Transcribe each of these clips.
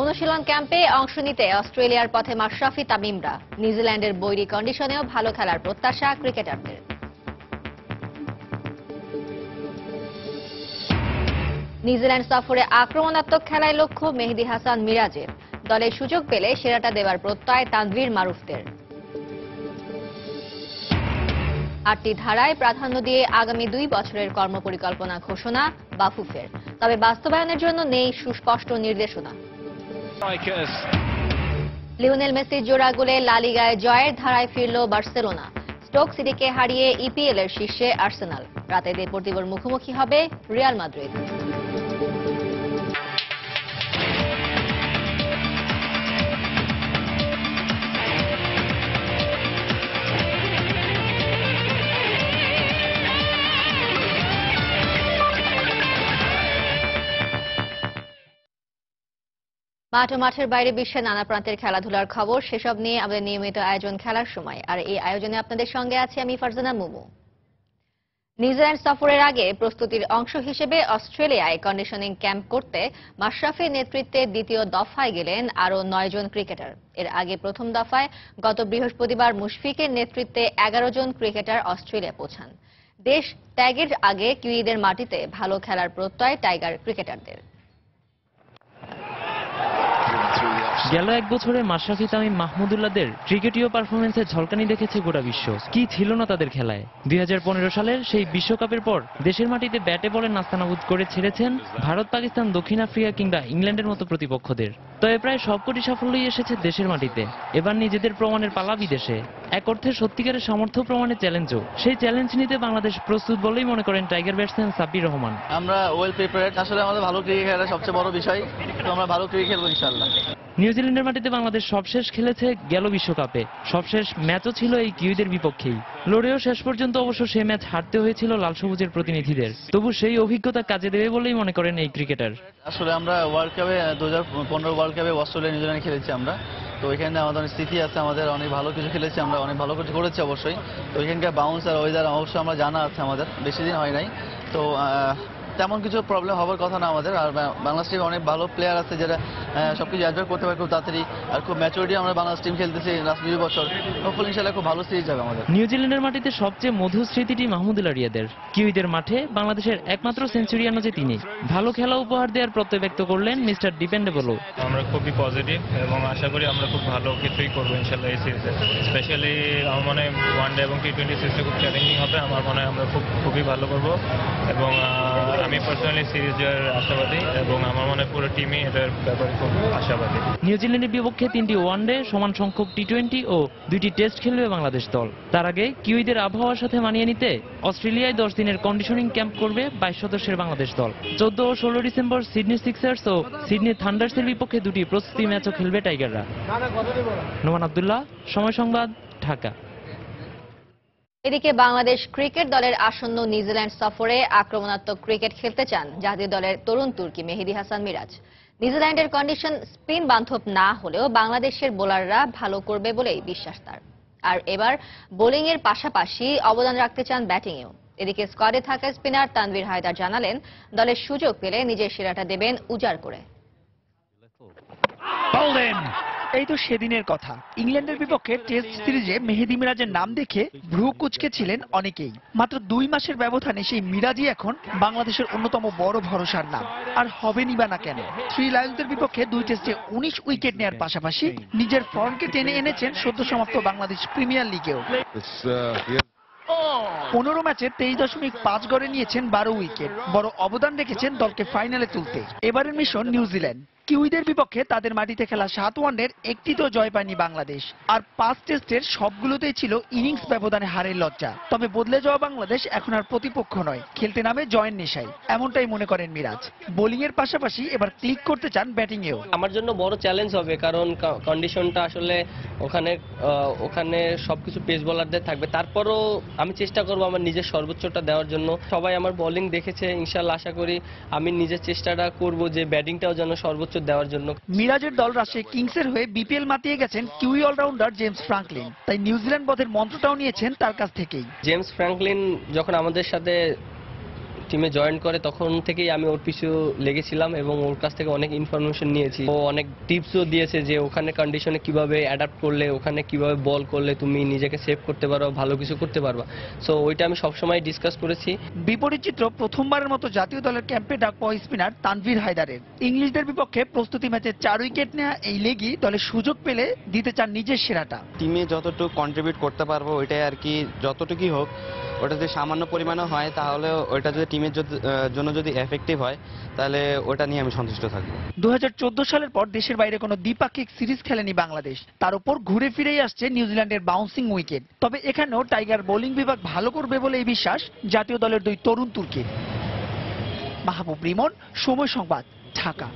অনুশীলন ক্যাম্পে অংশ নিতে অস্ট্রেলিয়ার পথে মাশরাফি তামিমরা। নিউজিল্যান্ডের বৈরী কন্ডিশনেও ভালো খেলার প্রত্যাশা ক্রিকেটারদের। নিউজিল্যান্ড সফরে আক্রমণাত্মক খেলায় লক্ষ্য মেহেদী হাসান মিরাজের। দলে সুযোগ পেলে সেরাটা দেবার প্রত্যয় তানভীর মারুফদের। 8টি ধারায় প্রাধান্য দিয়ে আগামী 2 বছরের কর্মপরিকল্পনা ঘোষণা বাফুফের, তবে বাস্তবায়নের জন্য নেই সুস্পষ্ট নির্দেশনা। লিওনেল মেসির জোড়া গোলে লা লিগায় জয়ের ধারায় ফিরল বার্সেলোনা। স্টোক সিটিকে হারিয়ে ইপিএল এর শীর্ষে আর্সেনাল। রাতে দেপোর্তিভোর মুখোমুখি হবে রিয়াল মাদ্রিদ। মাঠ ও মাঠের বাইরে বিশ্বের নানা প্রান্তের খেলাধুলার খবর, সেসব নিয়ে আমাদের নিয়মিত আয়োজন খেলার সময়। আর এই আয়োজনে আপনাদের সঙ্গে আছি আমি ফারজানা মুমু। নিউজিল্যান্ড সফরের আগে প্রস্তুতির অংশ হিসেবে অস্ট্রেলিয়ায় কন্ডিশনিং ক্যাম্প করতে মাশরাফির নেতৃত্বে দ্বিতীয় দফায় গেলেন আরও 9 জন ক্রিকেটার। এর আগে প্রথম দফায় গত বৃহস্পতিবার মুশফিকের নেতৃত্বে 11 জন ক্রিকেটার অস্ট্রেলিয়া পৌঁছান। দেশ ত্যাগের আগে কিউইদের মাটিতে ভালো খেলার প্রত্যয় টাইগার ক্রিকেটারদের। গেল 1 বছরে মাশরাফি তামিম মাহমুদুল্লাহদের ক্রিকেটীয় পারফরমেন্সের ঝলকানি দেখেছে গোটা বিশ্ব। কি ছিল না তাদের খেলায়। 2015 সালের সেই বিশ্বকাপের পর দেশের মাটিতে ব্যাটে বলে নাস্তানাবুদ করে ছেড়েছেন ভারত, পাকিস্তান, দক্ষিণ আফ্রিকা কিংবা ইংল্যান্ডের মতো প্রতিপক্ষদের। তবে প্রায় সবকটি সাফল্যই এসেছে দেশের মাটিতে। এবার নিজেদের প্রমাণের পালা বিদেশে। এক অর্থে সত্যিকারের সামর্থ্য প্রমাণের চ্যালেঞ্জও। সেই চ্যালেঞ্জ নিতে বাংলাদেশ প্রস্তুত বলেই মনে করেন টাইগার ব্যাটসম্যান সাব্বির রহমান। আমরা ওয়েল প্রিপেয়ার্ড। আসলে আমাদের ভালো ক্রিকেট খেলা সবচেয়ে বড় বিষয়, তো আমরা ভালো ক্রিকেট খেলবো ইনশাআল্লাহ। নিউজিল্যান্ডের মাটিতে বাংলাদেশ সবশেষ খেলেছে গেল বিশ্বকাপে। সবশেষ ম্যাচও ছিল এই কিউইদের বিপক্ষেই। লড়েও শেষ পর্যন্ত অবশ্য সেই ম্যাচ হারতে হয়েছিল লাল সবুজের প্রতিনিধিদের। তবু সেই অভিজ্ঞতা কাজে দেবে বলেই মনে করেন এই ক্রিকেটার। আসলে আমরা ওয়ার্ল্ড কাপে 2015 ওয়ার্ল্ড কাপে অস্ট্রেলিয়া নিউজিল্যান্ড খেলেছি আমরা, তো এখানে আমাদের অনেক স্মৃতি আছে, আমাদের অনেক ভালো কিছু খেলেছি আমরা, অনেক ভালো কিছু করেছি অবশ্যই। তো এখানকার বাউন্স আর ওয়েদার অবশ্যই আমরা জানা আছে, আমাদের বেশি দিন হয় নাই, তো তেমন কিছু প্রবলেম হওয়ার কথা না আমাদের। আর বাংলাদেশ টিমে অনেক ভালো প্লেয়ার আছে যারা সবকিছু অ্যাডজাস্ট করতে পারে খুব তাড়াতাড়ি, আর খুব ম্যাচুরিটি আমরা বাংলাদেশ টিম খেলতেছি লাস্ট 2 বছর। হোপফুলি ইনশাআল্লাহ খুব ভালো সিরিজ যাবে আমাদের। নিউজিল্যান্ডের মাটিতে সবচেয়ে মধুর স্মৃতিটি মাহমুদুল্লাহ রিয়াদের। কিউইদের মাঠে বাংলাদেশের একমাত্র সেঞ্চুরিয়ানও যে তিনি। ভালো খেলা উপহার দেওয়ার প্রত্যয় ব্যক্ত করলেন মিস্টার ডিপেন্ডেবলও। আমরা খুবই পজিটিভ এবং আশা করি আমরা খুব ভালো কিছুই করবো ইনশাআল্লাহ এই সিরিজে। স্পেশালি আমার মনে হয় ওয়ানডে এবং টি20 সিরিজটা খুব চ্যালেঞ্জিং হবে। আমার মনে হয় আমরা খুবই ভালো করবো এবং আমি পার্সোনালি সিরিজের আশাবাদী এবং আমার মনে হয় পুরো টিমই এটার ব্যাপারে খুব আশাবাদী। নিউজিল্যান্ডের বিপক্ষে 3টি ওয়ানডে, সমান সংখ্যক টি20 ও 2টি টেস্ট খেলবে বাংলাদেশ দল। তার আগে কিউইদের আবহাওয়ার সাথে মানিয়ে নিতে অস্ট্রেলিয়ায় 10 দিনের কন্ডিশনিং ক্যাম্প করবে 22 সদস্যের বাংলাদেশ দল। 14 ও 16 ডিসেম্বর সিডনি সিক্সার্স ও সিডনি থান্ডার্সের বিপক্ষে 2টি প্রস্তুতি ম্যাচও খেলবে টাইগাররা। নোমান আব্দুল্লাহ, সময় সংবাদ, ঢাকা। এদিকে বাংলাদেশ ক্রিকেট দলের আসন্ন নিউজিল্যান্ড সফরে আক্রমণাত্মক ক্রিকেট খেলতে চান জাতীয় দলের তরুণ তুর্কি মেহেদী হাসান মিরাজ। নিউজিল্যান্ডের কন্ডিশন স্পিন বান্ধব না হলেও বাংলাদেশের বোলাররা ভালো করবে বলেই বিশ্বাস তার। আর এবার বোলিং এর পাশাপাশি অবদান রাখতে চান ব্যাটিংয়েও। এদিকে স্কোয়াডে থাকা স্পিনার তানভীর হায়দার জানালেন, দলের সুযোগ পেলে নিজের সেরাটা দেবেন উজাড় করে। এই তো সেদিনের কথা। ইংল্যান্ডের বিপক্ষে টেস্ট সিরিজে মেহেদী মিরাজের নাম দেখে ভ্রু কুঁচকে ছিলেন অনেকেই। মাত্র 2 মাসের ব্যবধানে সেই মিরাজই এখন বাংলাদেশের অন্যতম বড় ভরসার নাম। আর হবেনই বা না কেন। থ্রি লায়ন্সদের বিপক্ষে 2 টেস্টে 19 উইকেট নেওয়ার পাশাপাশি নিজের ফর্মকে টেনে এনেছেন সদ্য সমাপ্ত বাংলাদেশ প্রিমিয়ার লিগেও। 15 ম্যাচে 23.5 গড়ে নিয়েছেন 12 উইকেট। বড় অবদান রেখেছেন দলকে ফাইনালে তুলতে। এবারের মিশন নিউজিল্যান্ড। কিউইদের বিপক্ষে তাদের মাটিতে খেলা 7 ওয়ানডের একটিতেও জয় পায়নি বাংলাদেশ। আর 5 টেস্টের সবগুলোতেই ছিল ইনিংস ব্যবধানে হারের লজ্জা। তবে বদলে যাওয়া বাংলাদেশ এখন আর প্রতিপক্ষ নয়, খেলতে নামে জয়ের নেশায়। এমনটাই মনে করেন মিরাজ। বোলিং এর পাশাপাশি এবার ক্লিক করতে চান ব্যাটিংয়েও। আমার জন্য বড় চ্যালেঞ্জ হবে, কারণ কন্ডিশনটা আসলে ওখানে সবকিছু পেস বোলারদের থাকবে। তারপরও আমি চেষ্টা করবো আমার নিজের সর্বোচ্চটা দেওয়ার জন্য। সবাই আমার বোলিং দেখেছে, ইনশাআল্লাহ আশা করি আমি নিজের চেষ্টাটা করব যে ব্যাটিংটাও যেন সর্বোচ্চ দেওয়ার জন্য। মিরাজের দল রাজশাহী কিংসের হয়ে বিপিএল মাতিয়ে গেছেন কিউই অলরাউন্ডার জেমস ফ্রাঙ্কলিন। তাই নিউজিল্যান্ড বধের মন্ত্রটাও নিয়েছেন তার কাছ থেকেই। জেমস ফ্রাঙ্কলিন যখন আমাদের সাথে টিমে জয়েন করে তখন থেকেই আমি ওর পিছু লেগেছিলাম এবং ওর কাছ থেকে অনেক ইনফরমেশন নিয়েছি। ও অনেক টিপসও দিয়েছে যে ওখানে কন্ডিশনে কিভাবে অ্যাডাপ্ট করলে, ওখানে কিভাবে বল করলে তুমি নিজেকে সেভ করতে পারো, ভালো কিছু করতে পারবা। সো ওইটা আমি সবসময় ডিসকাস করেছি। বিপরীত চিত্র প্রথমবারের মতো জাতীয় দলের ক্যাম্পে ডাক পাওয়া স্পিনার তানভীর হায়দারের। ইংলিশদের বিপক্ষে প্রস্তুতি ম্যাচে 4 উইকেট নেওয়া এই লেগই দলে সুযোগ পেলে দিতে চান নিজের সেরাটা। টিমে যতটুকু কন্ট্রিবিউট করতে পারবো ওইটাই আর কি, যতটুকুই হোক ওটা যদি সামান্য পরিমাণে হয় তাহলে ওইটা যদি টিমের জন্য যদি এফেক্টিভ হয় তাহলে ওটা নিয়ে আমি সন্তুষ্ট থাকবো। 2014 সালের পর দেশের বাইরে কোনো দ্বিপাক্ষিক সিরিজ খেলেনি বাংলাদেশ। তার উপর ঘুরে ফিরেই আসছে নিউজিল্যান্ডের বাউন্সিং উইকেট। তবে এখানেও টাইগার বোলিং বিভাগ ভালো করবে বলে এই বিশ্বাস জাতীয় দলের 2 তরুণ তুর্কির। মাহবুব রিমন, সময় সংবাদ, ঢাকা।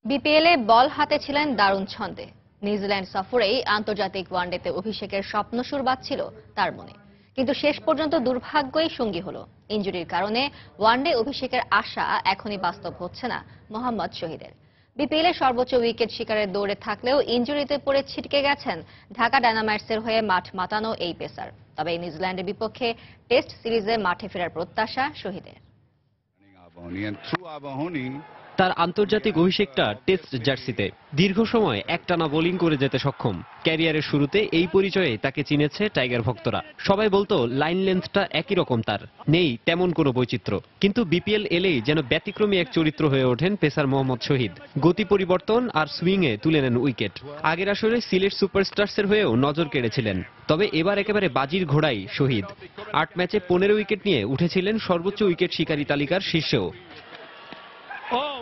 বিপিএলে বল হাতে ছিলেন দারুণ ছন্দে। নিউজিল্যান্ড সফরেই আন্তর্জাতিক ওয়ানডেতে অভিষেকের স্বপ্ন সুর বাজছিল তার মনে, কিন্তু শেষ পর্যন্ত দুর্ভাগ্যই সঙ্গী হলো। ইনজুরির কারণে ওয়ানডে অভিষেকের আশা এখনই বাস্তব হচ্ছে না মোহাম্মদ শহীদের। বিপিএলে সর্বোচ্চ উইকেট শিকারের দৌড়ে থাকলেও ইনজুরিতে পড়ে ছিটকে গেছেন ঢাকা ডায়নামাইটসের হয়ে মাঠ মাতানো এই পেসার। তবে নিউজিল্যান্ডের বিপক্ষে টেস্ট সিরিজে মাঠে ফেরার প্রত্যাশা শহীদের। তার আন্তর্জাতিক অভিষেকটা টেস্ট জার্সিতে দীর্ঘ সময় একটানা বোলিং করে যেতে সক্ষম। ক্যারিয়ারের শুরুতে এই পরিচয়ে তাকে চিনেছে টাইগার ভক্তরা। সবাই বলতো লাইন লেন্থটা একই রকম, তার নেই তেমন কোনো বৈচিত্র্য। কিন্তু বিপিএল এলেই যেন ব্যতিক্রমী এক চরিত্র হয়ে ওঠেন পেসার মোহাম্মদ শহীদ। গতি পরিবর্তন আর সুইংয়ে তুলে নেন উইকেট। আগের আসরে সিলেট সুপারস্টার্সের হয়েও নজর কেড়েছিলেন, তবে এবার একেবারে বাজির ঘোড়াই শহীদ। 8 ম্যাচে 15 উইকেট নিয়ে উঠেছিলেন সর্বোচ্চ উইকেট শিকারী তালিকার শীর্ষেও।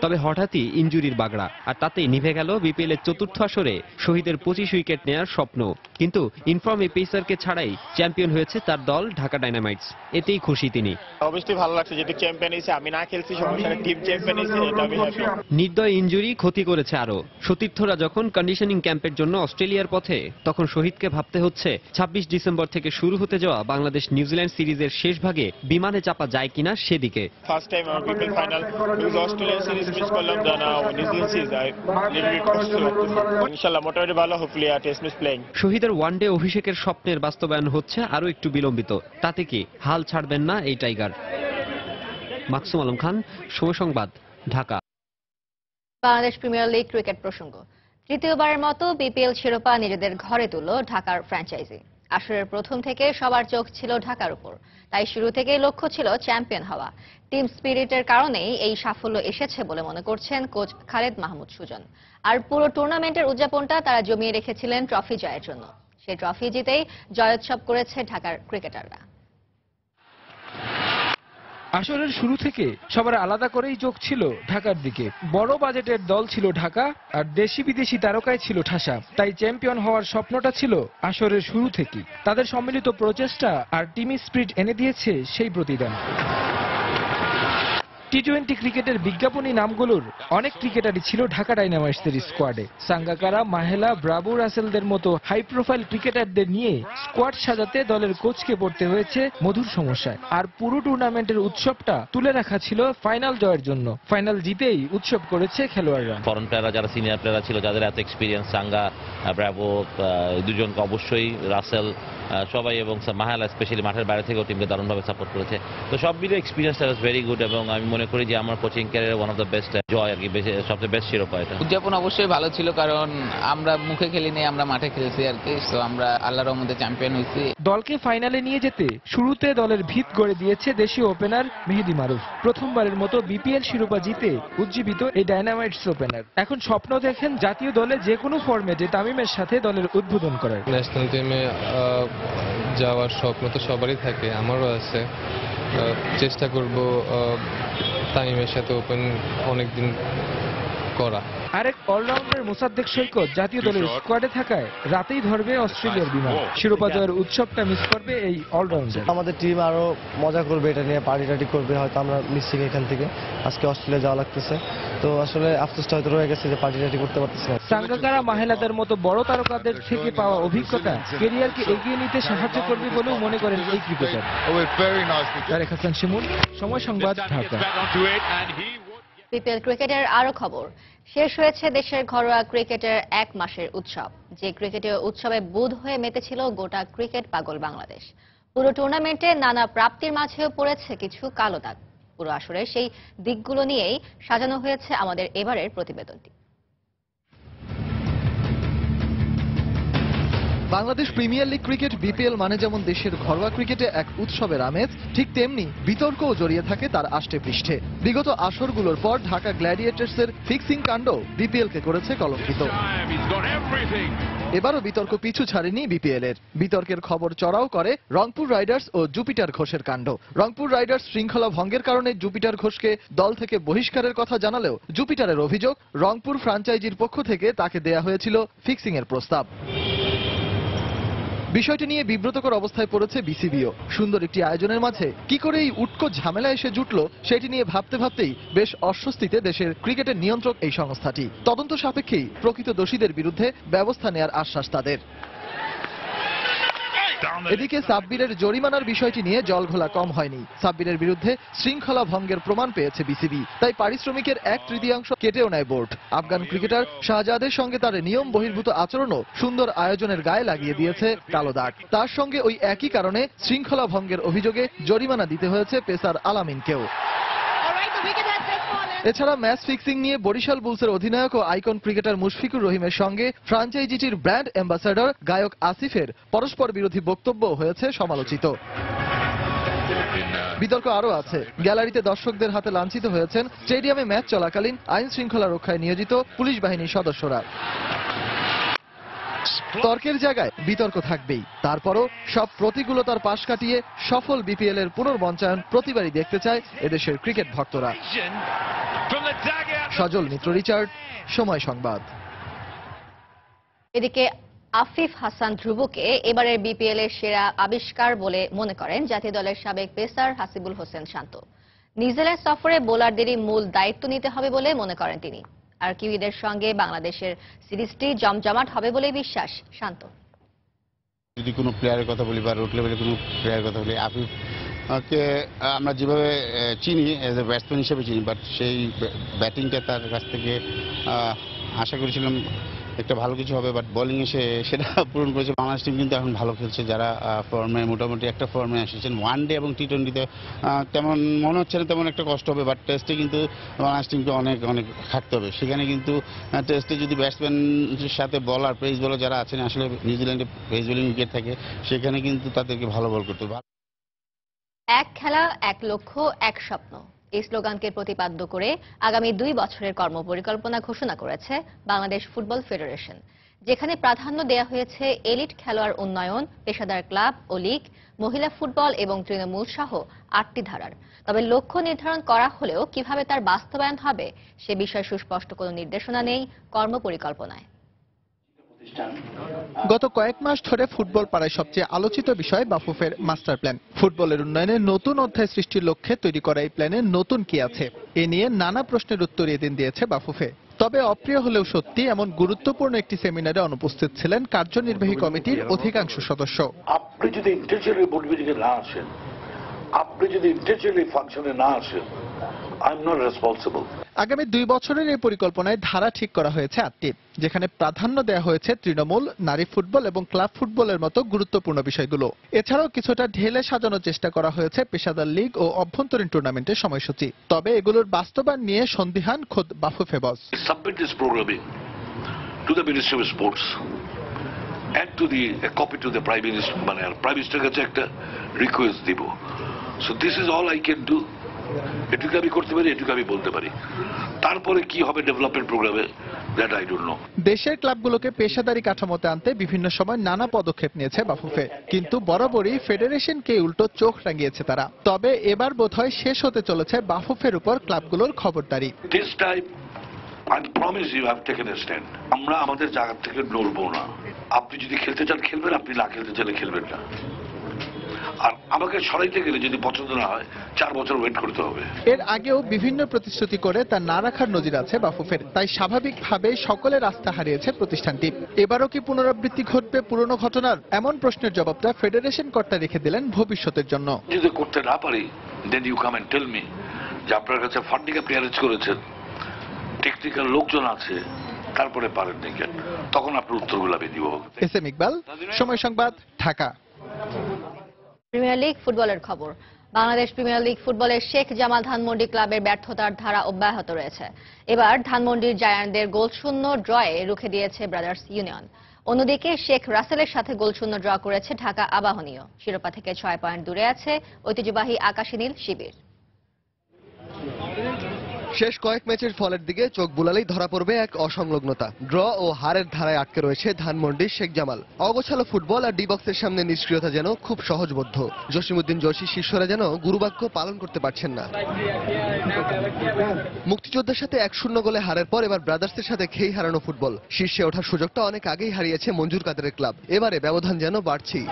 তবে হঠাৎই ইনজুরির বাগড়া, আর তাতেই নিভে গেল বিপিএল এর চতুর্থ আসরে শহীদের 25 উইকেট নেয়ার স্বপ্ন। কিন্তু ইনফর্ম এই পেসারকে ছাড়াই চ্যাম্পিয়ন হয়েছে তার দল ঢাকা ডায়নামাইটস, এতেই খুশি তিনি। অবশ্যই ভালো লাগছে, যেহেতু চ্যাম্পিয়ন হয়েছে, আমি না খেলছি সমস্যা নেই, টিম চ্যাম্পিয়ন হয়েছে, এটা আমি হ্যাপি। নির্দয় ইনজুরি ক্ষতি করেছে আরো। সতীর্থরা যখন কন্ডিশনিং ক্যাম্পের জন্য অস্ট্রেলিয়ার পথে, তখন শহীদকে ভাবতে হচ্ছে 26 ডিসেম্বর থেকে শুরু হতে যাওয়া বাংলাদেশ নিউজিল্যান্ড সিরিজের শেষ ভাগে বিমানে চাপা যায় কিনা সেদিকে। ফার্স্ট টাইম আমার BPL final, because Australian series miss করলাম, then New Zealand series I little bit কষ্ট লাগতেছে। ইনশাআল্লাহ মোটামুটি ভালো, হোপফুলি টেস্ট ম্যাচ প্লেইং। শহীদের ওয়ানডে অভিষেকের স্বপ্নের বাস্তবায়ন হচ্ছে আরো একটু বিলম্বিত, তাতে কি হাল ছাড়বেন না এই টাইগার? মাকসুম আলম খান, সময় সংবাদ, Dhaka. Bangladesh premier league cricket প্রসঙ্গ। তৃতীয়বারের মতো বিপিএল শিরোপা নিজেদের ঘরে তুলল ঢাকার ফ্র্যাঞ্চাইজি। আসরের প্রথম থেকে সবার চোখ ছিল ঢাকার উপর, তাই শুরু থেকেই লক্ষ্য ছিল চ্যাম্পিয়ন হওয়া। টিম স্পিরিটের কারণেই এই সাফল্য এসেছে বলে মনে করছেন কোচ খালেদ মাহমুদ সুজন। আর পুরো টুর্নামেন্টের উদযাপনটা তারা জমিয়ে রেখেছিলেন ট্রফি জয়ের জন্য। সেই ট্রফি জিতেই জয়োৎসব করেছে ঢাকার ক্রিকেটাররা। আসরের শুরু থেকে সবার আলাদা করেই চোখ ছিল ঢাকার দিকে। বড় বাজেটের দল ছিল ঢাকা, আর দেশি বিদেশি তারকায় ছিল ঠাসা। তাই চ্যাম্পিয়ন হওয়ার স্বপ্নটা ছিল আসরের শুরু থেকেই। তাদের সম্মিলিত প্রচেষ্টা আর টিম স্পিরিট এনে দিয়েছে সেই প্রতিদান। টি-20 ক্রিকেটের বিজ্ঞাপনী নামগুলোর অনেক ক্রিকেটারই ছিল ঢাকা ডায়নামাইটসের স্কোয়াডে। সাঙ্গাকারা, মাহেলা, ব্রাভো, রাসেলদের মতো হাই প্রোফাইল ক্রিকেটারদের নিয়ে স্কোয়াড সাজাতে দলের কোচকে পড়তে হয়েছে মধুর সমস্যায়। আর পুরো টুর্নামেন্টের উৎসবটা তুলে রাখা ছিল ফাইনাল জয়ের জন্য। ফাইনাল জিতেই উৎসব করেছে খেলোয়াড়রা। ফরেন প্লেয়াররা, যারা সিনিয়র প্লেয়াররা ছিল, যাদের এত এক্সপিরিয়েন্স, সাঙ্গা, ব্রাভো, দুজনকে অবশ্যই, রাসেল সবাই, এবং মাহেলা স্পেশালি মাঠের বাইরে থেকেও টিমকে দারুণভাবে সাপোর্ট করেছে। তো সব মিলিয়ে এক্সপিরিয়েন্সটা ওয়াজ ভেরি গুড, এবং আমি মনে করি যে আমার coaching career one of the best জয় আর কি, সবচেয়ে বেস্ট শিরোপা এটা। উদযাপন অবশ্যই ভালো ছিল, কারণ আমরা মুখে খেলিনি, আমরা মাঠে খেলছি আর কি। সো আমরা আল্লাহর রহমতে চ্যাম্পিয়ন হয়েছি। দলকে ফাইনালে নিয়ে যেতে শুরুতে দলের ভিত গড়ে দিয়েছে দেশীয় ওপেনার মেহেদী মারুফ। প্রথমবারের মতো বিপিএল শিরোপা জিতে উজ্জীবিত এই ডায়নামাইটস ওপেনার এখন স্বপ্ন দেখেন জাতীয় দলে যে কোনো ফরম্যাটে তামিমের সাথে দলের উদ্বোধন করার। ন্যাশনাল টিমে যাওয়ার স্বপ্ন তো সবারই থাকে, আমারও আছে। চেষ্টা করব তামিমের সাথে ওপেন অনেকদিন করা। আরেক অলরাউন্ডার মোসাদ্দেক সৈকত জাতীয় দলের স্কোয়াডে থাকায় রাতেই ধরবে অস্ট্রেলিয়ার বিমান। শিরোপা জয়ের উৎসবটা মিস করবে এই অলরাউন্ডার। আমাদের টিম আরো মজা করবে, এটা নিয়ে পার্টি টাটি করবে। হয়তো আমরা মিসিং এখান থেকে, আজকে অস্ট্রেলিয়া যাওয়া লাগতেছে, তো আসলে আফসোসটা হয়তো রয়ে গেছে যে পার্টি টাটি করতে পারতেছি না। সাঙ্গাকারা, মাহেলাদের মতো বড় তারকাদের থেকে পাওয়া অভিজ্ঞতা ক্যারিয়ারকে এগিয়ে নিতে সাহায্য করবে বলেও মনে করেন এই ক্রিকেটার। তারেক হাসান শিমুল, সময় সংবাদ, ঢাকা। বিপিএল ক্রিকেটের আরো খবর। শেষ হয়েছে দেশের ঘরোয়া ক্রিকেটের 1 মাসের উৎসব। যে ক্রিকেটীয় উৎসবে বুঁদ হয়ে মেতেছিল গোটা ক্রিকেট পাগল বাংলাদেশ। পুরো টুর্নামেন্টে নানা প্রাপ্তির মাঝেও পড়েছে কিছু কালো দাগ। পুরো আসরে সেই দিকগুলো নিয়েই সাজানো হয়েছে আমাদের এবারের প্রতিবেদনটি। Bangladesh premier league cricket BPL মানে যেমন দেশের ঘরোয়া ক্রিকেটে এক উৎসবের আমেজ, ঠিক তেমনি বিতর্কও জড়িয়ে থাকে তার আষ্টে পৃষ্ঠে। বিগত আসরগুলোর পর ঢাকা গ্ল্যাডিয়েটার্সের ফিক্সিং কাণ্ড বিপিএলকে করেছে কলঙ্কিত। এবারও বিতর্ক পিছু ছাড়েনি বিপিএল এর। বিতর্কের খবর চড়াও করে রংপুর রাইডার্স ও জুপিটার ঘোষের কাণ্ড। রংপুর রাইডার্স শৃঙ্খলা ভঙ্গের কারণে জুপিটার ঘোষকে দল থেকে বহিষ্কারের কথা জানালেও জুপিটারের অভিযোগ, রংপুর ফ্র্যাঞ্চাইজির পক্ষ থেকে তাকে দেয়া হয়েছিল ফিক্সিং এর প্রস্তাব। বিষয়টি নিয়ে বিব্রতকর অবস্থায় পড়েছে বিসিবিও। সুন্দর একটি আয়োজনের মাঝে কি করে এই উটকো ঝামেলা এসে জুটল, সেটি নিয়ে ভাবতে ভাবতেই বেশ অস্বস্তিতে দেশের ক্রিকেটের নিয়ন্ত্রক এই সংস্থাটি। তদন্ত সাপেক্ষেই প্রকৃত দোষীদের বিরুদ্ধে ব্যবস্থা নেয়ার আশ্বাস তাদের। এদিকে সাব্বিরের জরিমানার বিষয়টি নিয়ে জলঘোলা কম হয়নি। সাব্বিরের বিরুদ্ধে শৃঙ্খলা ভঙ্গের প্রমাণ পেয়েছে বিসিবি, তাই পারিশ্রমিকের 1/3 কেটেও নেয় বোর্ড। আফগান ক্রিকেটার শাহজাদের সঙ্গে তার নিয়ম বহির্ভূত আচরণও সুন্দর আয়োজনের গায়ে লাগিয়ে দিয়েছে কালো দাগ। তার সঙ্গে ওই একই কারণে শৃঙ্খলা ভঙ্গের অভিযোগে জরিমানা দিতে হয়েছে পেসার আলামিনকেও। এছাড়া ম্যাচ ফিক্সিং নিয়ে বরিশাল বুলসের অধিনায়ক ও আইকন ক্রিকেটার মুশফিকুর রহিমের সঙ্গে ফ্র্যাঞ্চাইজিটির ব্র্যান্ড অ্যাম্বাসাডর গায়ক আসিফের পরস্পর বিরোধী বক্তব্য হয়েছে সমালোচিত। বিতর্ক আরও আছে। গ্যালারিতে দর্শকদের হাতে লাঞ্ছিত হয়েছেন স্টেডিয়ামে ম্যাচ চলাকালীন আইন শৃঙ্খলা রক্ষায় নিয়োজিত পুলিশ বাহিনীর সদস্যরা। তর্কের জায়গায় বিতর্ক থাকবেই। তারপরও সব প্রতিকূলতার পাশ কাটিয়ে সফল বিপিএল এর পুনর্মঞ্চায়ন প্রতিবারই দেখতে চায় এদেশের ক্রিকেট ভক্তরা। সজল মিত্র, রিচার্ড, সময় সংবাদ। এদিকে আফিফ হাসান ধ্রুবকে এবারের বিপিএল এর সেরা আবিষ্কার বলে মনে করেন জাতীয় দলের সাবেক পেসার হাসিবুল হোসেন শান্ত। নিউজিল্যান্ড সফরে বোলারদেরই মূল দায়িত্ব নিতে হবে বলে মনে করেন তিনি। আর কিউইদের সঙ্গে বাংলাদেশের সিরিজটি জমজমাট হবে বলে বিশ্বাস শান্ত। যদি কোনো প্লেয়ারের কথা বলি বা রুট লেভেলের কোনো প্লেয়ারের কথা বলি, আফিফকে আমরা যেভাবে চিনি এজ এ ব্যাটসম্যান হিসেবে চিনি, বাট সেই ব্যাটিংটা তার কাছ থেকে আশা করেছিলাম একটা ভালো কিছু হবে, বাট বোলিং এসে সেটা পূরণ করেছে। বাংলাদেশ টিম কিন্তু এখন ভালো খেলছে, যারা ফর্মে মোটামুটি একটা ফর্মে এসেছেন। ওয়ানডে এবং টি20তে তেমন মনে হচ্ছে না তেমন একটা কষ্ট হবে, বাট টেস্টে কিন্তু বাংলাদেশ টিমকে অনেক অনেক খাটতে হবে। সেখানে কিন্তু টেস্টে যদি ব্যাটসম্যানের সাথে বলার পেস বলার যারা আছেন, আসলে নিউজিল্যান্ডে পেস বোলিং উইকেট থাকে, সেখানে কিন্তু তাদেরকে ভালো বল করতে হবে। এক খেলা, এক লক্ষ্য, এক স্বপ্ন, এই স্লোগানকে প্রতিপাদ্য করে আগামী 2 বছরের কর্মপরিকল্পনা ঘোষণা করেছে বাংলাদেশ ফুটবল ফেডারেশন, যেখানে প্রাধান্য দেয়া হয়েছে এলিট খেলোয়াড় উন্নয়ন, পেশাদার ক্লাব ও লীগ, মহিলা ফুটবল এবং তৃণমূল সহ 8টি ধারার। তবে লক্ষ্য নির্ধারণ করা হলেও কিভাবে তার বাস্তবায়ন হবে সে বিষয়ে সুস্পষ্ট কোনো নির্দেশনা নেই কর্মপরিকল্পনায়। গত কয়েক মাস ধরে ফুটবল পাড়ায় সবচেয়ে আলোচিত বিষয় বাফুফের মাস্টার প্ল্যান। ফুটবলের উন্নয়নে নতুন অধ্যায় সৃষ্টির লক্ষ্যে তৈরি করা এই প্ল্যানে নতুন কি আছে, এ নিয়ে নানা প্রশ্নের উত্তর এদিন দিয়েছে বাফুফে। তবে অপ্রিয় হলেও সত্যি, এমন গুরুত্বপূর্ণ একটি সেমিনারে অনুপস্থিত ছিলেন কার্যনির্বাহী কমিটির অধিকাংশ সদস্য। আপনি যদি ইন্টেনশনালি বোর্ড মিটিংয়ে না আসেন, আপনি যদি ইন্টেনশনালি ফাংশনে না আসেন, আই এম নট রেসপন্সিবল। আগামী 2 বছরের এই পরিকল্পনায় ধারা ঠিক করা হয়েছে 8টি, যেখানে প্রাধান্য দেওয়া হয়েছে তৃণমূল, নারী ফুটবল এবং ক্লাব ফুটবলের মতো গুরুত্বপূর্ণ বিষয়গুলো। এছাড়াও কিছুটা ঢেলে সাজানোর চেষ্টা করা হয়েছে পেশাদার লীগ ও অভ্যন্তরীণ টুর্নামেন্টের সময়সূচি। তবে এগুলোর বাস্তবায়ন নিয়ে সন্দিহান খোদ Bafufe boss. Submit this programming to the ministry of sports and to the copy to the prime minister, মানে প্রাইম মিনিস্টারের কাছে একটা রিকোয়েস্ট দিব। So this is all I can do. এটুকু আমি করতে পারি, এটুকু আমি বলতে পারি। তারপরে কি হবে ডেভেলপমেন্ট প্রোগ্রামে, দ্যাট আই ডোন্ট নো। দেশের ক্লাবগুলোকে পেশাদারি কাঠামোতে আনতে বিভিন্ন সময় নানা পদক্ষেপ নিয়েছে বাফুফে, কিন্তু বরাবরই ফেডারেশনকে উল্টো চোখ রাঙিয়েছে তারা। তবে এবার বোধহয় শেষ হতে চলেছে বাফুফের উপর ক্লাবগুলোর খবরদারি। This time I promise you have taken a stand. আমরা আমাদের জায়গা থেকে নড়বো না। আপনি যদি খেলতে চান খেলবেন, আপনি না খেলতে চাইলে খেলবেন না। আর আমাকে সরাইতে গেলে যদি পছন্দ না হয় 4 বছর ওয়েট করতে হবে। এর আগেও বিভিন্ন প্রতিশ্রুতি করে তা না রাখার নজির আছে বাফুফের, তাই স্বাভাবিকভাবে সকলের আস্থা হারিয়েছে প্রতিষ্ঠানটি। এবারও কি পুনরাবৃত্তি ঘটবে পুরনো ঘটনার, এমন প্রশ্নের জবাবটা ফেডারেশন কর্তা রেখে দিলেন ভবিষ্যতের জন্য। যদি করতে না পারি, then you come and tell me যে আপনার কাছে ফান্ডিং আপনি অ্যারেঞ্জ করেছেন, টেকনিক্যাল লোকজন আছে, তারপরে পারেন না কেন, তখন আপনার উত্তরগুলো আমি দিব। এস এম ইকবাল, সময় সংবাদ, ঢাকা। প্রিমিয়ার লিগ ফুটবলের খবর। বাংলাদেশ প্রিমিয়ার লিগ ফুটবলের শেখ জামাল ধানমন্ডি ক্লাবের ব্যর্থতার ধারা অব্যাহত রয়েছে। এবার ধানমন্ডির জায়ান্টদের গোলশূন্য ড্রয়ে রুখে দিয়েছে ব্রাদার্স ইউনিয়ন। অন্যদিকে শেখ রাসেলের সাথে গোলশূন্য ড্র করেছে ঢাকা আবাহনীও। শিরোপা থেকে 6 পয়েন্ট দূরে আছে ঐতিহ্যবাহী আকাশী নীল শিবির। শেষ কয়েক ম্যাচের ফলের দিকে চোখ বুলালেই ধরা পড়বে এক অসংলগ্নতা। ড্র ও হারের ধারায় আটকে রয়েছে ধানমন্ডির শেখ জামাল। অগোছালো ফুটবল আর ডি বক্সের সামনে নিষ্ক্রিয়তা যেন খুব সহজবোধ্য। জসিমউদ্দিন জসি শিষ্যরা যেন গুরুবাক্য পালন করতে পারছেন না। মুক্তিযোদ্ধার সাথে 1-0 গোলে হারের পর এবার ব্রাদার্সের সাথে খেই হারানো ফুটবল। শীর্ষে ওঠার সুযোগটা অনেক আগেই হারিয়েছে মঞ্জুর কাদেরের ক্লাব। এবারে ব্যবধান যেন বাড়ছেই।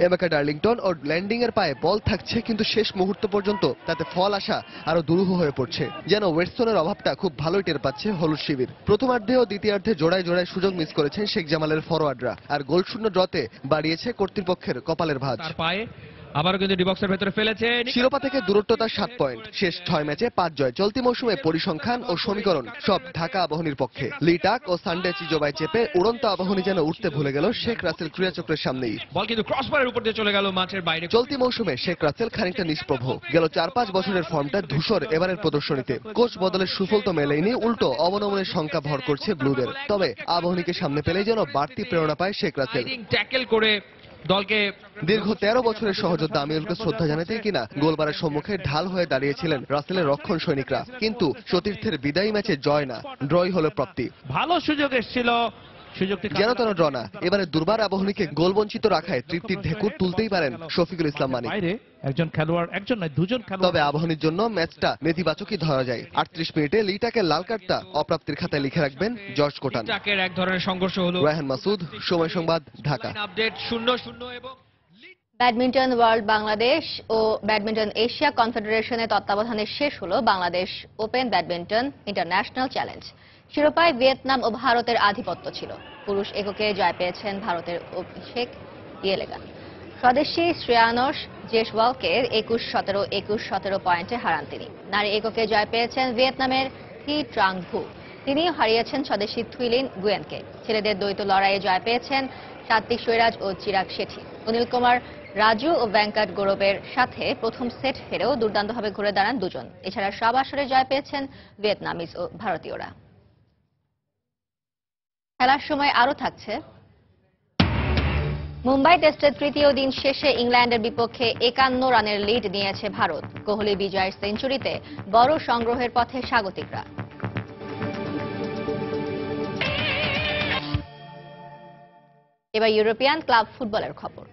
এমাকা ডার্লিংটন ও ল্যান্ডিং এর পায়ে বল থাকছে, কিন্তু শেষ মুহূর্ত পর্যন্ত তাতে ফল আসা আরো দুরূহ হয়ে পড়ছে। যেন ওয়েটসনের অভাবটা খুব ভালোই টের পাচ্ছে হলুদ শিবির। প্রথমার্ধে ও দ্বিতীয়ার্ধে জোড়ায় জোড়ায় সুযোগ মিস করেছেন শেখ জামালের ফরোয়ার্ডরা, আর গোলশূন্য ড্রতে বাড়িয়েছে কর্তৃপক্ষের কপালের ভাঁজ। আবারও কিন্তু ডিবক্সের ভেতরে ফেলেছে। শিরোপা থেকে দূরত্বতা 7 পয়েন্ট। শেষ 6 ম্যাচে 5 জয়। চলতি মৌসুমে পরিসংখ্যান ও সমীকরণ সব ঢাকা আবাহনীর পক্ষে। লিটাক ও সানডে চিজোবাই চেপে উড়ন্ত আবাহনী যেন উঠতে ভুলে গেল শেখ রাসেল ক্রীড়াচক্রের সামনেই। বল কিন্তু ক্রসবারের উপর দিয়ে চলে গেল মাঠের বাইরে। চলতি মৌসুমে শেখ রাসেল খানিকটা নিষ্প্রভ। গেল 4-5 বছরের ফর্মটা ধূসর এবারের প্রদর্শনীতে। কোচ বদলের সুফল তো মেলেইনি, উল্টো অবনমনের সংখ্যা ভর করছে ব্লুদের। তবে আবাহনীকে সামনে পেলেই যেন বাড়তি প্রেরণা পায় শেখ রাসেল। ট্যাকেল করে দলকে দীর্ঘ 13 বছরের সহযোদ্ধা আমিরুলকে শ্রদ্ধা জানাতেই কিনা গোলবারের সম্মুখে ঢাল হয়ে দাঁড়িয়েছিলেন রাসেলের রক্ষণ সৈনিকরা। কিন্তু সতীর্থের বিদায়ী ম্যাচে জয় না, ড্রই হলো প্রাপ্তি। ভালো সুযোগ এসেছিল, যেন তেন ড্র না। এবারে দুর্বার আবাহনীকে গোল বঞ্চিত রাখায় তৃপ্তির ঢেকুর তুলতেই পারেন শফিকুল ইসলাম মানিক। একজন খেলোয়াড়, একজন নয় দুজন খেলোয়াড়। তবে আবাহনীর জন্য ম্যাচটা নেতিবাচকই ধরা যায়। 38 মিনিটে লিটাকের লাল কার্ডটা অপ্রাপ্তির খাতায় লিখে রাখবেন জর্জ কোটান। লিটাকের এক ধরনের সংঘর্ষ হলো। রায়হান মাসুদ, সময় সংবাদ, ঢাকা। আপডেট 0-0 এবং ব্যাডমিন্টন ওয়ার্ল্ড বাংলাদেশ ও ব্যাডমিন্টন এশিয়া কনফেডারেশনের তত্ত্বাবধানে শেষ হলো Bangladesh open badminton international challenge. শিরোপায় ভিয়েতনাম ও ভারতের আধিপত্য ছিল। পুরুষ এককে জয় পেয়েছেন ভারতের অভিষেক ইয়েলেগান। স্বদেশী শ্রেয়ানশ জেসওয়ালকে 21-17, 21-17 পয়েন্টে হারান তিনি। নারী এককে জয় পেয়েছেন ভিয়েতনামের থি ট্রাং ভু। তিনিও হারিয়েছেন স্বদেশী থুইলিন গুয়েনকে। ছেলেদের দ্বৈত লড়াইয়ে জয় পেয়েছেন সাত্বিক সৈরাজ ও চিরাগ শেঠি। অনিল কুমার রাজু ও ভেঙ্কট গৌরবের সাথে প্রথম সেট হেরেও দুর্দান্তভাবে ঘুরে দাঁড়ান দুজন। এছাড়া সব আসরে জয় পেয়েছেন ভিয়েতনামিজ ও ভারতীয়রা। খেলার সময় আরও থাকছে, মুম্বাই টেস্টের তৃতীয় দিন শেষে ইংল্যান্ডের বিপক্ষে 51 রানের লিড নিয়েছে ভারত। কোহলি বিজয়ের সেঞ্চুরিতে বড় সংগ্রহের পথে স্বাগতিকরা। এবার ইউরোপিয়ান ক্লাব ফুটবলের খবর।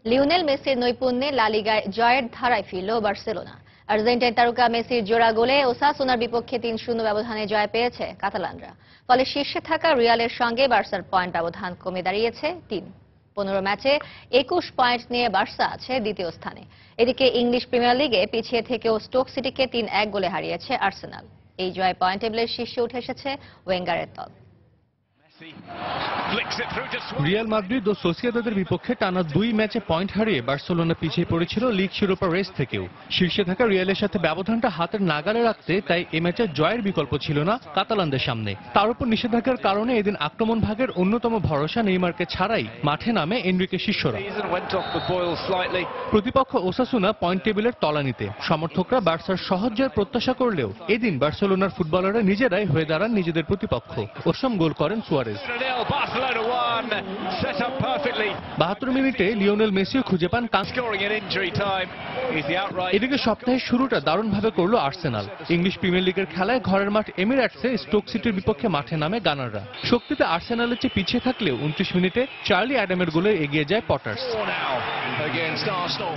লিওনেল মেসির নৈপুণ্যে লা লিগায় জয়ের ধারায় ফিরল বার্সেলোনা। আর্জেন্টাইন তারকা মেসির জোড়া গোলে ওসাসুনার বিপক্ষে 3-0 ব্যবধানে জয় পেয়েছে কাতালানরা। ফলে শীর্ষে থাকা রিয়ালের সঙ্গে বার্সার পয়েন্ট ব্যবধান কমে দাঁড়িয়েছে 3। 15 ম্যাচে 21 পয়েন্ট নিয়ে বার্সা আছে দ্বিতীয় স্থানে। এদিকে ইংলিশ প্রিমিয়ার লিগে পিছিয়ে থেকেও স্টোক সিটিকে 3-1 গোলে হারিয়েছে আর্সেনাল। এই জয় পয়েন্ট টেবিলের শীর্ষে উঠে এসেছে ওয়েঙ্গারের দল। রিয়াল মাদ্রিদ ও সোসিয়েদাদের বিপক্ষে টানা 2 ম্যাচে পয়েন্ট হারিয়ে বার্সেলোনা পিছিয়ে পড়েছিল লিগ শিরোপা রেস থেকেও। শীর্ষে থাকা রিয়ালের সাথে ব্যবধানটা হাতের নাগালে রাখতে তাই এ ম্যাচে জয়ের বিকল্প ছিল না কাতালানদের সামনে। তার উপর নিষেধাজ্ঞার কারণে এদিন আক্রমণ ভাগের অন্যতম ভরসা নেইমারকে ছাড়াই মাঠে নামে এনরিকে শিষ্যরা। প্রতিপক্ষ ওসাসুনা পয়েন্ট টেবিলের তলানিতে। সমর্থকরা বার্সার সহজ জয়ের প্রত্যাশা করলেও এদিন বার্সেলোনার ফুটবলাররা নিজেরাই হয়ে দাঁড়ান নিজেদের প্রতিপক্ষ। অসম গোল করেন সুয়ারেজ। 72 মিনিটে লিওনেল মেসিও খুঁজে পান। এদিকে সপ্তাহের শুরুটা দারুণভাবে করল আর্সেনাল। ইংলিশ প্রিমিয়ার লিগের খেলায় ঘরের মাঠ এমিরেটসে স্টোক সিটির বিপক্ষে মাঠে নামে গানাররা। শক্তিতে আর্সেনালের চেয়ে পিছিয়ে থাকলেও 29 মিনিটে চার্লি অ্যাডামের গোলে এগিয়ে যায় পটার্স।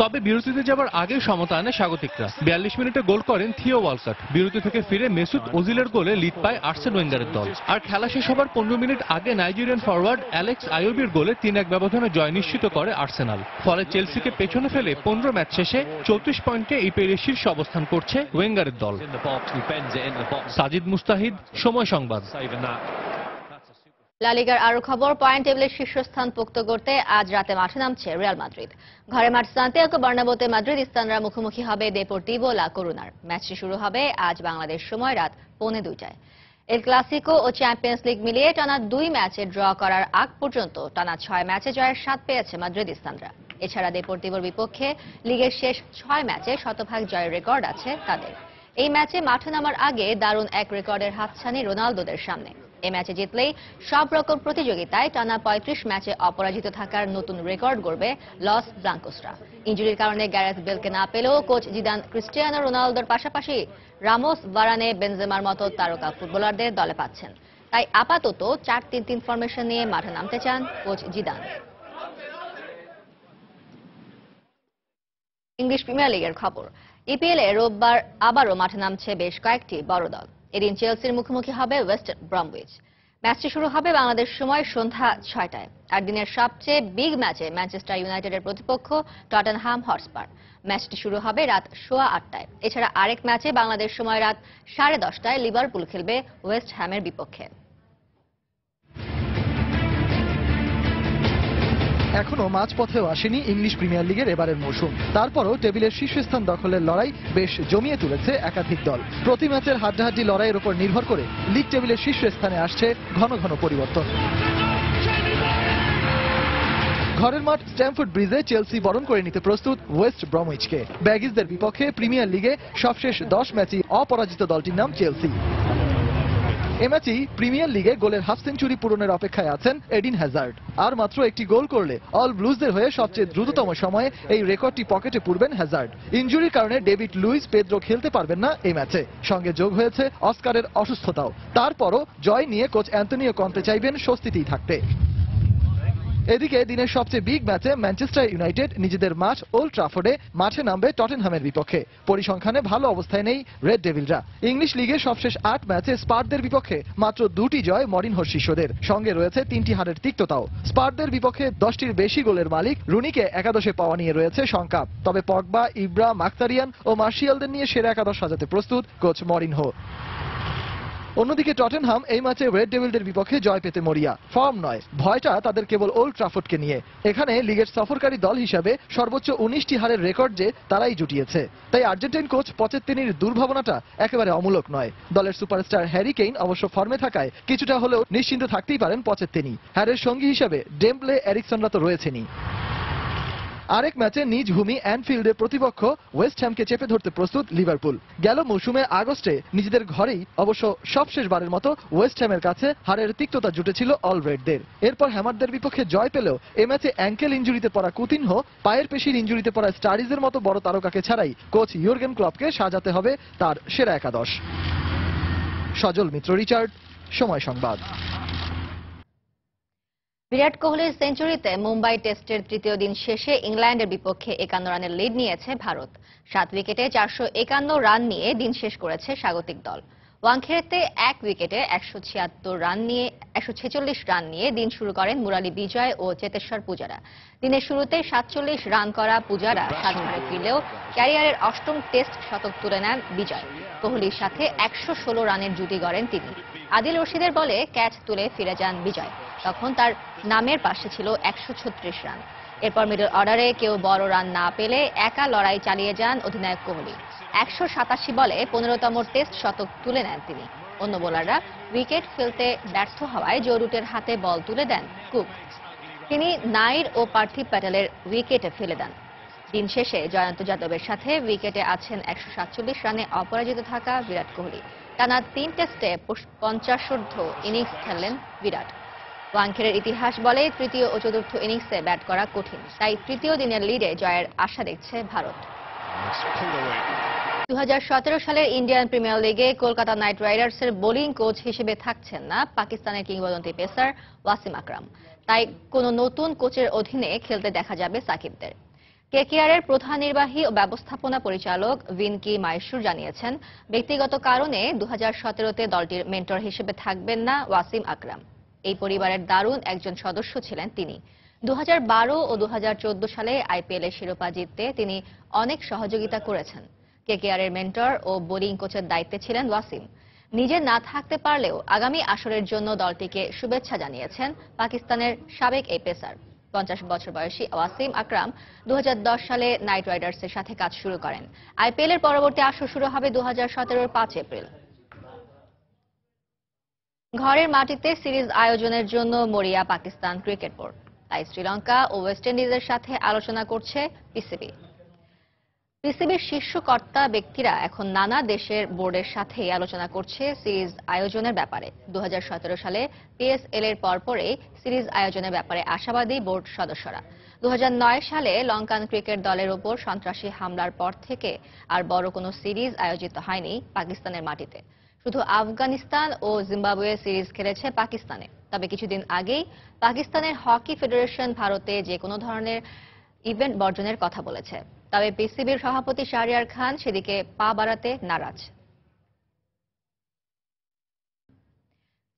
তবে বিরতিতে যাবার আগে সমতা আনে স্বাগতিকরা। 42 মিনিটে গোল করেন থিও ওয়ালকট। বিরতি থেকে ফিরে মেসুত ওজিলের গোলে লিড পায় আর্সেন ওয়েঙ্গারের দল। আর খেলা শেষ হবার 15 মিনিট আগে নাইজেরিয়ান ফরওয়ার্ড অ্যালেক্স আইওবির গোলে 3-1 ব্যবধানে জয় নিশ্চিত করে আর্সেনাল। ফলে চেলসিকে পেছনে ফেলে 15 ম্যাচ শেষে 34 পয়েন্টে ইপিএলের শীর্ষে অবস্থান করছে ওয়েঙ্গারের দল। সাজিদ মুস্তাহিদ, সময় সংবাদ। লা লিগার আরো খবর। পয়েন্ট টেবিলের শীর্ষস্থান পোক্ত করতে আজ রাতে মাঠে নামছে রিয়াল মাদ্রিদ। ঘরে মাঠ সান্তিয়াগো বার্নাব্যুতে মাদ্রিদিস্তানরা মুখোমুখি হবে দেপোর্টিভো লা করুনার। ম্যাচটি শুরু হবে আজ বাংলাদেশ সময় রাত 1:45টায়। এল ক্লাসিকো ও চ্যাম্পিয়ন্স লিগ মিলিয়ে টানা 2 ম্যাচে ড্র করার আগ পর্যন্ত টানা 6 ম্যাচে জয়ের স্বাদ পেয়েছে মাদ্রিদিস্তানরা। এছাড়া দেপোর্তিভোর বিপক্ষে লিগের শেষ 6 ম্যাচে শতভাগ জয়ের রেকর্ড আছে তাদের। এই ম্যাচে মাঠে নামার আগে দারুণ এক রেকর্ডের হাতছানি রোনালদোদের সামনে। এই ম্যাচে জিতলেই সব রকম প্রতিযোগিতায় টানা 35 ম্যাচে অপরাজিত থাকার নতুন রেকর্ড গড়বে লস ব্লাঙ্কোসরা। ইনজুরির কারণে গ্যারেথ বেলকে না পেলেও কোচ জিদান ক্রিস্টিয়ানো রোনালদোর পাশাপাশি রামোস, ভারানে, বেনজেমার মতো তারকা ফুটবলারদের দলে পাচ্ছেন। তাই আপাতত 4-3-3 ফরমেশন নিয়ে মাঠে নামতে চান কোচ জিদান। ইংলিশ প্রিমিয়ার লিগের খবর। ইপিএল এ রোববার আবারও মাঠে নামছে বেশ কয়েকটি বড় দল। এদিন চেলসির মুখোমুখি হবে ওয়েস্ট ব্রমউইচ। ম্যাচটি শুরু হবে বাংলাদেশ সময় সন্ধ্যা 6টায়। আর দিনের সবচেয়ে বিগ ম্যাচে ম্যানচেস্টার ইউনাইটেডের প্রতিপক্ষ টটেনহাম হটস্পার। ম্যাচটি শুরু হবে রাত 8:15টায়। এছাড়া আরেক ম্যাচে বাংলাদেশ সময় রাত 10:30টায় লিভারপুল খেলবে ওয়েস্ট হ্যামের বিপক্ষে। এখনো মাঝপথেও আসেনি ইংলিশ প্রিমিয়ার লিগের এবারের মৌসুম। তারপরও টেবিলের শীর্ষস্থান দখলের লড়াই বেশ জমিয়ে তুলেছে একাধিক দল। প্রতি ম্যাচের হাড্ডাহাড্ডি লড়াইয়ের উপর নির্ভর করে লিগ টেবিলের শীর্ষস্থানে আসছে ঘন ঘন পরিবর্তন। ঘরের মাঠ স্ট্যামফোর্ড ব্রিজে চেলসি বরণ করে নিতে প্রস্তুত ওয়েস্ট ব্রমউইচকে। ব্যাগিসদের বিপক্ষে প্রিমিয়ার লিগে সবশেষ 10 ম্যাচই অপরাজিত দলটির নাম চেলসি। এ ম্যাচেই প্রিমিয়ার লিগে গোলের হাফ সেঞ্চুরি পূরণের অপেক্ষায় আছেন এডিন হ্যাজার্ড। আর মাত্র একটি গোল করলে অল ব্লুজদের হয়ে সবচেয়ে দ্রুততম সময়ে এই রেকর্ডটি পকেটে পুরবেন হ্যাজার্ড। ইনজুরির কারণে ডেভিড লুইস পেদ্রো খেলতে পারবেন না এই ম্যাচে। সঙ্গে যোগ হয়েছে অস্কারের অসুস্থতাও। তারপরও জয় নিয়ে কোচ অ্যান্টনিও কন্তে চাইবেন স্বস্তিতেই থাকতে। এদিকে দিনের সবচেয়ে বিগ ম্যাচে ম্যানচেস্টার ইউনাইটেড নিজেদের মাঠ ওল্ড ট্রাফোর্ডে মাঠে নামবে টটেনহামের বিপক্ষে। পরিসংখ্যানে ভালো অবস্থায় নেই রেড ডেভিলরা। ইংলিশ লিগে সবশেষ 8 ম্যাচে স্পারদের বিপক্ষে মাত্র 2টি জয় মরিনহোর শিষ্যদের। সঙ্গে রয়েছে 3টি হারের তিক্ততাও। স্পারদের বিপক্ষে 10টির বেশি গোলের মালিক রুনিকে একাদশে পাওয়া নিয়ে রয়েছে শঙ্কা। তবে পগবা, ইব্রা, মাক্তারিয়ান ও মার্শিয়ালদের নিয়ে সেরা একাদশ সাজাতে প্রস্তুত কোচ মরিনহো। অন্যদিকে টটেনহাম এই ম্যাচে রেড ডেভিলদের বিপক্ষে জয় পেতে মরিয়া। ফর্ম নয়, ভয়টা তাদের কেবল ওল্ড ট্রাফোর্ডকে নিয়ে। এখানে লিগের সফরকারী দল হিসাবে সর্বোচ্চ 19টি হারের রেকর্ড যে তারাই জুটিয়েছে। তাই আর্জেন্টাইন কোচ পচেত্তিনির দুর্ভাবনাটা একেবারে অমূলক নয়। দলের সুপারস্টার হ্যারি কেইন অবশ্য ফর্মে থাকায় কিছুটা হলেও নিশ্চিন্ত থাকতেই পারেন পচেত্তিনি। হ্যারের সঙ্গী হিসাবে ডেম্বলে, এরিকসনরা তো রয়েছেনই। আরেক ম্যাচে নিজ ভূমি অ্যানফিল্ডে প্রতিপক্ষ ওয়েস্ট হ্যামকে চেপে ধরতে প্রস্তুত লিভারপুল। গেল মৌসুমে আগস্টে নিজেদের ঘরেই অবশ্য সবশেষবারের মতো ওয়েস্ট হ্যামের কাছে হারের তিক্ততা জুটেছিল অল রেডদের। এরপর হ্যামারদের বিপক্ষে জয় পেলেও এ ম্যাচে অ্যাঙ্কেল ইনজুরিতে পড়া কুতিনহো, পায়ের পেশির ইনজুরিতে পড়া স্টারিজের মতো বড় তারকাকে ছাড়াই কোচ ইয়র্গেন ক্লপকে সাজাতে হবে তার সেরা একাদশ। সজল মিত্র, রিচার্ড, সময় সংবাদ। বিরাট কোহলির সেঞ্চুরিতে মুম্বাই টেস্টের তৃতীয় দিন শেষে ইংল্যান্ডের বিপক্ষে 51 রানের লিড নিয়েছে ভারত। 7 উইকেটে 451 রান নিয়ে দিন শেষ করেছে স্বাগতিক দল। ওয়াংখেড়েতে 1 উইকেটে 146 রান নিয়ে দিন শুরু করেন মুরালি বিজয় ও চেতেশ্বর পূজারা। দিনের শুরুতে 47 রান করা পূজারা স্বাধীনভাবে ফিরলেও ক্যারিয়ারের 8ম টেস্ট শতক তুলে নেন বিজয়। কোহলির সাথে 116 রানের জুটি গড়েন তিনি। আদিল রশিদের বলে ক্যাচ তুলে ফিরে যান বিজয়। তখন তার নামের পাশে ছিল 136 রান। এরপর মিডল অর্ডারে কেউ বড় রান না পেলে একা লড়াই চালিয়ে যান অধিনায়ক কোহলি। 187 বলে 15তম টেস্ট শতক তুলে নেন তিনি। অন্য বোলাররা উইকেট ফেলতে ব্যর্থ হওয়ায় জো রুটের হাতে বল তুলে দেন কুক। তিনি নাইর ও পার্থিব প্যাটেলের উইকেটে ফেলে দেন। দিন শেষে জয়ন্ত যাদবের সাথে উইকেটে আছেন 147 রানে অপরাজিত থাকা বিরাট কোহলি। টানা 3 টেস্টে 50 ইনিংস খেললেন বিরাট। ওয়াংখেড়ের ইতিহাস বলে তৃতীয় ও চতুর্থ ইনিংসে ব্যাট করা কঠিন, তাই তৃতীয় দিনের লিডে জয়ের আশা দেখছে ভারত। 2017 সালের ইন্ডিয়ান প্রিমিয়ার লিগে কলকাতা নাইট রাইডার্সের বোলিং কোচ হিসেবে থাকছেন না পাকিস্তানের কিংবদন্তি পেসার ওয়াসিম আকরাম। তাই কোনো নতুন কোচের অধীনে খেলতে দেখা যাবে সাকিবদের। কেকেআরের প্রধান নির্বাহী ও ব্যবস্থাপনা পরিচালক ভিনকি মাইশুর জানিয়েছেন, ব্যক্তিগত কারণে 2017তে দলটির মেন্টর হিসেবে থাকবেন না ওয়াসিম আকরাম। এই পরিবারের দারুণ একজন সদস্য ছিলেন তিনি। 2012 ও 2014 সালে আইপিএলের শিরোপা জিততে তিনি অনেক সহযোগিতা করেছেন। কেকেআরের মেন্টর ও বোলিং কোচের দায়িত্বে ছিলেন ওয়াসিম। নিজে না থাকতে পারলেও আগামী আসরের জন্য দলটিকে শুভেচ্ছা জানিয়েছেন পাকিস্তানের সাবেক এই পেসার। 50 বছর বয়সী ওয়াসিম আকরাম 2010 সালে নাইট রাইডার্সের সাথে কাজ শুরু করেন। আইপিএলের পরবর্তী আসর শুরু হবে 2017-এর 5 এপ্রিল। ঘরের মাটিতে সিরিজ আয়োজনের জন্য মরিয়া পাকিস্তান ক্রিকেট বোর্ড। তাই শ্রীলঙ্কা ও ওয়েস্ট ইন্ডিজের সাথে আলোচনা করছে পিসিবি। পিসিবির শীর্ষ কর্তা ব্যক্তিরা এখন নানা দেশের বোর্ডের সাথে আলোচনা করছে সিরিজ আয়োজনের ব্যাপারে। 2017 সালে পিএসএল এর পরপরই সিরিজ আয়োজনের ব্যাপারে আশাবাদী বোর্ড সদস্যরা। 2009 সালে লঙ্কান ক্রিকেট দলের ওপর সন্ত্রাসী হামলার পর থেকে আর বড় কোনো সিরিজ আয়োজিত হয়নি পাকিস্তানের মাটিতে। শুধু আফগানিস্তান ও জিম্বাবুয়ে সিরিজ খেলেছে পাকিস্তানে। তবে কিছুদিন আগেই পাকিস্তানের হকি ফেডারেশন ভারতে যে কোনো ধরনের ইভেন্ট বর্জনের কথা বলেছে। তবে পিসিবির সভাপতি শাহরিয়ার খান সেদিকে পা বাড়াতে নারাজ।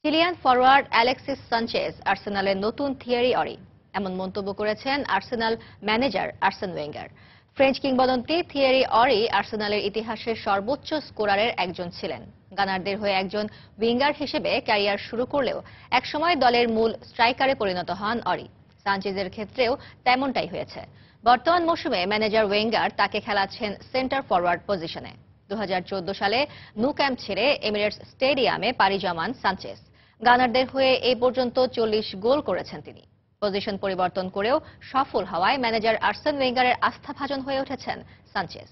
চিলিয়ান ফরওয়ার্ড অ্যালেক্সিস সানচেজ আর্সেনালের নতুন থিয়েরি অরি, এমন মন্তব্য করেছেন আর্সেনাল ম্যানেজার আর্সেন ওয়েঙ্গার। ফ্রেঞ্চ কিংবদন্তি থিয়েরি অরি আর্সেনালের ইতিহাসের সর্বোচ্চ স্কোরারের একজন ছিলেন। গানারদের হয়ে একজন উইঙ্গার হিসেবে ক্যারিয়ার শুরু করলেও একসময় দলের মূল স্ট্রাইকারে পরিণত হন অরি। সানচেজের ক্ষেত্রেও তেমনটাই হয়েছে। বর্তমান মৌসুমে ম্যানেজার ওয়েঙ্গার তাকে খেলাচ্ছেন সেন্টার ফরওয়ার্ড পজিশনে। 2014 সালে ন্যু ক্যাম্প ছেড়ে এমিরেটস স্টেডিয়ামে পাড়ি জমান সানচেজ। গানারদের হয়ে এই পর্যন্ত 40 গোল করেছেন তিনি। পজিশন পরিবর্তন করেও সফল হওয়ায় ম্যানেজার আর্সেন ওয়েঙ্গারের আস্থাভাজন হয়ে উঠেছেন সানচেজ।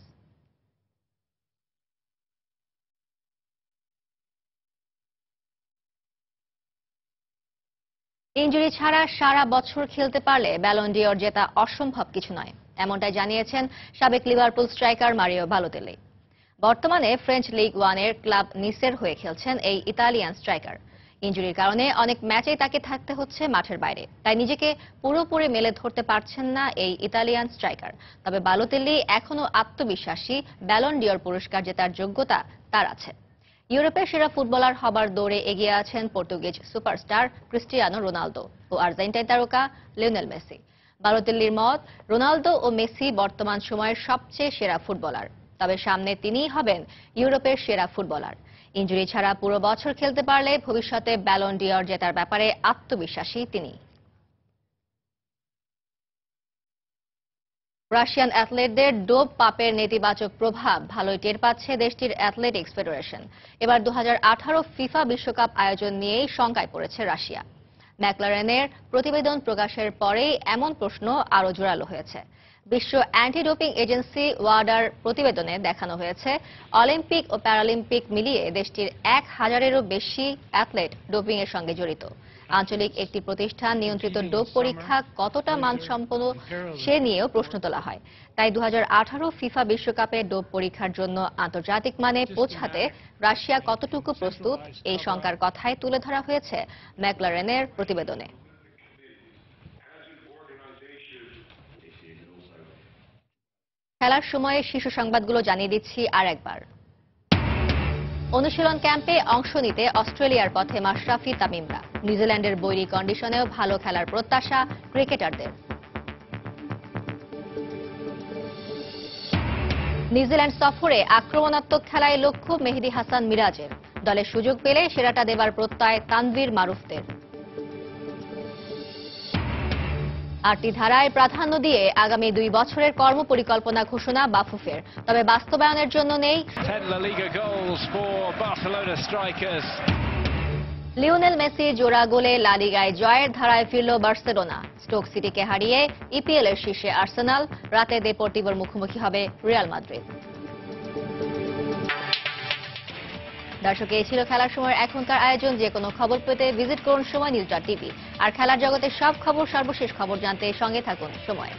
ইনজুরি ছাড়া সারা বছর খেলতে পারলে ব্যালন ডিওর জেতা অসম্ভব কিছু নয়, এমনটাই জানিয়েছেন সাবেক লিভারপুল স্ট্রাইকার মারিও বালোতেল্লি। বর্তমানে ফ্রেঞ্চ লিগ 1-এর ক্লাব নিসের হয়ে খেলছেন এই ইতালিয়ান স্ট্রাইকার। ইনজুরির কারণে অনেক ম্যাচেই তাকে থাকতে হচ্ছে মাঠের বাইরে, তাই নিজেকে পুরোপুরি মেলে ধরতে পারছেন না এই ইতালিয়ান স্ট্রাইকার। তবে বালোতেল্লি এখনো আত্মবিশ্বাসী, ব্যালন ডিওর পুরস্কার জেতার যোগ্যতা তার আছে। ইউরোপের সেরা ফুটবলার হবার দৌড়ে এগিয়ে আছেন পর্তুগিজ সুপারস্টার ক্রিস্টিয়ানো রোনালদো ও আর্জেন্টাইন তারকা লিওনেল মেসি। বালোতেল্লির মত, রোনালদো ও মেসি বর্তমান সময়ের সবচেয়ে সেরা ফুটবলার, তবে সামনে তিনিই হবেন ইউরোপের সেরা ফুটবলার। ইনজুরি ছাড়া পুরো বছর খেলতে পারলে ভবিষ্যতে ব্যালন ডিওর জেতার ব্যাপারে আত্মবিশ্বাসী তিনি। রাশিয়ান অ্যাথলেটদের ডোপ পাপের নেতিবাচক প্রভাব ভালোই টের পাচ্ছে দেশটির অ্যাথলেটিক্স ফেডারেশন। এবার 2018 ফিফা বিশ্বকাপ আয়োজন নিয়েই শঙ্কায় পড়েছে রাশিয়া। ম্যাকলারেনের প্রতিবেদন প্রকাশের পরেই এমন প্রশ্ন আরও জোরালো হয়েছে। বিশ্ব অ্যান্টি ডোপিং এজেন্সি ওয়াডার প্রতিবেদনে দেখানো হয়েছে অলিম্পিক ও প্যারালিম্পিক মিলিয়ে দেশটির 1000-এরও বেশি অ্যাথলেট ডোপিং এর সঙ্গে জড়িত। আঞ্চলিক একটি প্রতিষ্ঠান নিয়ন্ত্রিত ডোপ পরীক্ষা কতটা মানসম্পন্ন সে নিয়েও প্রশ্ন তোলা হয়। তাই 2018 ফিফা বিশ্বকাপে ডোপ পরীক্ষার জন্য আন্তর্জাতিক মানে পৌঁছাতে রাশিয়া কতটুকু প্রস্তুত, এই শঙ্কার কথাই তুলে ধরা হয়েছে ম্যাকলারেনের প্রতিবেদনে। খেলার সময়ে শীর্ষ সংবাদগুলো জানিয়ে দিচ্ছি আর একবার। অনুশীলন ক্যাম্পে অংশ নিতে অস্ট্রেলিয়ার পথে মাশরাফি তামিমরা। নিউজিল্যান্ডের বৈরী কন্ডিশনেও ভালো খেলার প্রত্যাশা ক্রিকেটারদের। নিউজিল্যান্ড সফরে আক্রমণাত্মক খেলায় লক্ষ্য মেহেদী হাসান মিরাজের। দলে সুযোগ পেলে সেরাটা দেবার প্রত্যয় তানভীর মারুফদের। 8টি ধারায় প্রাধান্য দিয়ে আগামী 2 বছরের কর্মপরিকল্পনা ঘোষণা বাফুফের, তবে বাস্তবায়নের জন্য নেই। লিওনেল মেসির জোড়া গোলে লা লিগায় জয়ের ধারায় ফিরল বার্সেলোনা। স্টোক সিটিকে হারিয়ে ইপিএল এর শীর্ষে আর্সেনাল, রাতে দেপোর্টিভোর মুখোমুখি হবে রিয়াল মাদ্রিদ। দর্শক, এই ছিল খেলার সময়ের এখনকার আয়োজন। যে কোনো খবর পেতে ভিজিট করুন সময় নিউজ.টিভি। আর খেলার জগতের সব খবর, সর্বশেষ খবর জানতে সঙ্গে থাকুন সময়।